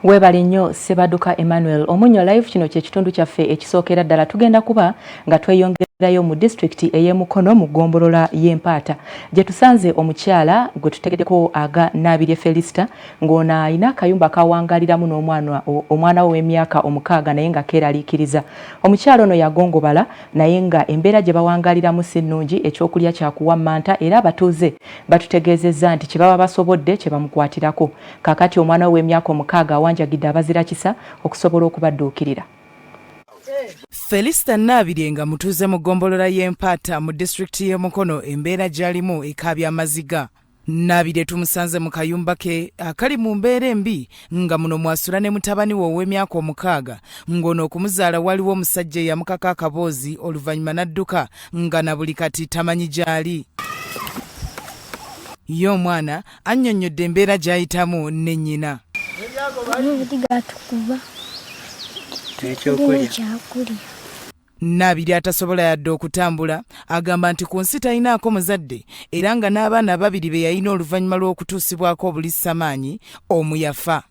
Webali nnyo Sebaduka Emmanuel Omunyo live kino kye kitundu kyaffe ekisookera ddala tugenda kuba nga tweyongerayo mu district ey'Emukono mu ggombolola y'Empaata gye tusanze omukyala gwe tutegeddeko aga Nabirye Felista ng'ona ayina akayumba kawangaliramu n'omwana we w'emyaka 6 naye nga keeraliikiriza. Omukyala ono yagongobala naye nga embeera gye bawangaliramu si nnungi, ekyokulya kyakuwa manta era abatuuze batutegeezezza nti kye baba basobodde kye bamukwatirako. Kaakati omwana we w'emyaka 6 wanjagidde abazira kisa okusobola okubadduukirira. Felista Nabirye nga mutuuze mu ggombolola y'Empaata mu district y'Emukono embeera gy'alimu ekaabya amaziga. Nabirye tumusanze mu kayumba ke akali mu mbeera embi nga muno mwasula ne mutabani we ow'emyaka 6 ng'ono okumuzaala waliwo omusajja eyamukaka akaboozi oluvannyuma n'adduka nga na buli kati tamanyi gy'ali. Ye omwana annyonnyodde embeera gy'ayitamu ne nnyina. Nabirye atasobola yadde okutambula agamba nti ku nsi talinaako muzadde era nga n'abaana babiri be yalina oluvannyuma lw'okutuusibwako obulisamaanyi omu yafa.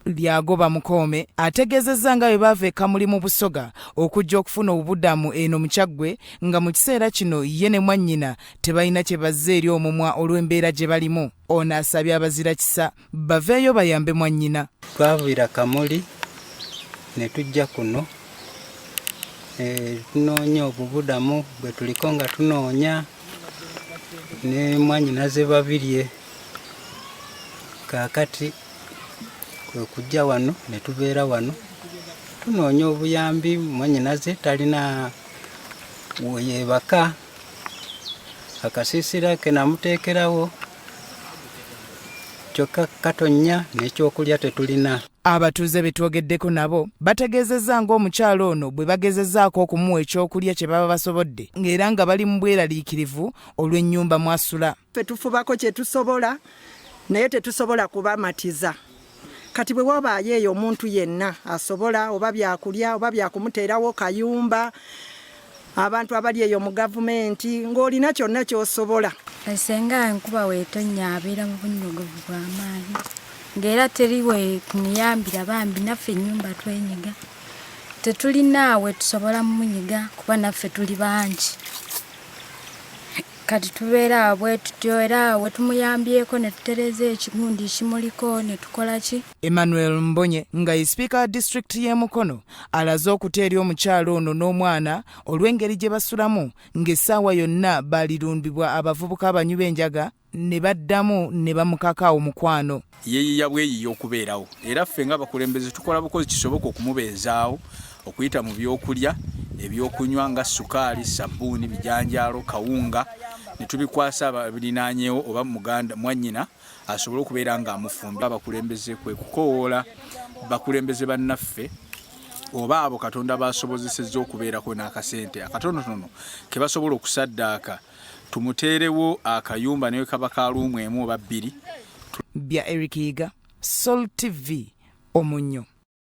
Lyagoba Mukoome ategeezezza nga bwe baava Kamuli mu Busoga okujja okufuna obuddamu eno mu Kyaggwe nga mu kiseera kino ye ne mwannyina tebalina kye bazze eri omumwa olw'embeera gye balimu. Ono asabye abazira kisa baveeyo bayambe mwannyina. Twaviira Kamuli ne tujja kuno tunoonya obubuddamu bwe tuliko nga tunoonya ne mwannyina ze babirye. Kaakati kujja wano ne tubeera wano tunoonya obuyambi. Mwannyinaze talina weyeebaka, akasiisira ke namuteekerawo kyokka katonnya n'ekyokulya tetulina. Abatuuze be twogeddeko nabo bategeezezza ng'omukyalo ono bwe bagezezzaako okumuwa ekyokulya kye baba basobodde ng'era nga bali mu bweraliikirivu olw'ennyumba mwasula. Ffe tufubako kye tusobola naye tetusobola kubamatiza. Kati bwe wabaayo eyo omuntu yenna asobola oba byakulya oba byakumuteerawo kayumba abantu abali eyo mu gavumenti ng'olina kyonna ky'osobola. Esenga enkuba weetonnya abeera mu bunnyogovu bw'amaanyi ng'era teriwe kumuyambira bambi naffe ennyumba twenyiga. Tetulinaawe tusobola mumunyiga kuba naffe tuli bangi. Kati tubeera bwe tutyo era we tumuyambyeko ne tutereza ekigundi kimuliko ne tukola ki. Emmanuel Mbonye nga ye Speaker wa district y'Emukono alaze okuteerya omukyalo ono n'omwana olw'engeri gye basulamu ng'essaawa yonna balirundibwa abavubuka abanywi b'enjaga ne baddamu ne bamukaka omukwano. Yeeyiya bweyiya okubeerawo era ffe nga bakulembeze tukola bukozi kisoboka okumubeezaawo okuyita mu byokulya ebyokunywa nga sukaali, sabbuuni, bijanjaalo, kawunga ne tubikwasa ababirinaanyeewo oba muganda mwannyina asobole okubeera ng'amufumba. Abakulembeze kwe kukoowoola bakulembeze bannaffe oba abo Katonda baasobozesezza okubeerako n'akasente akatonotono ke basobola okusaddaaka tumuteerewo akayumba naye kaba ka luumu emu oba bbiri. Bya Eric Yiga, Sol TV, Omunyo.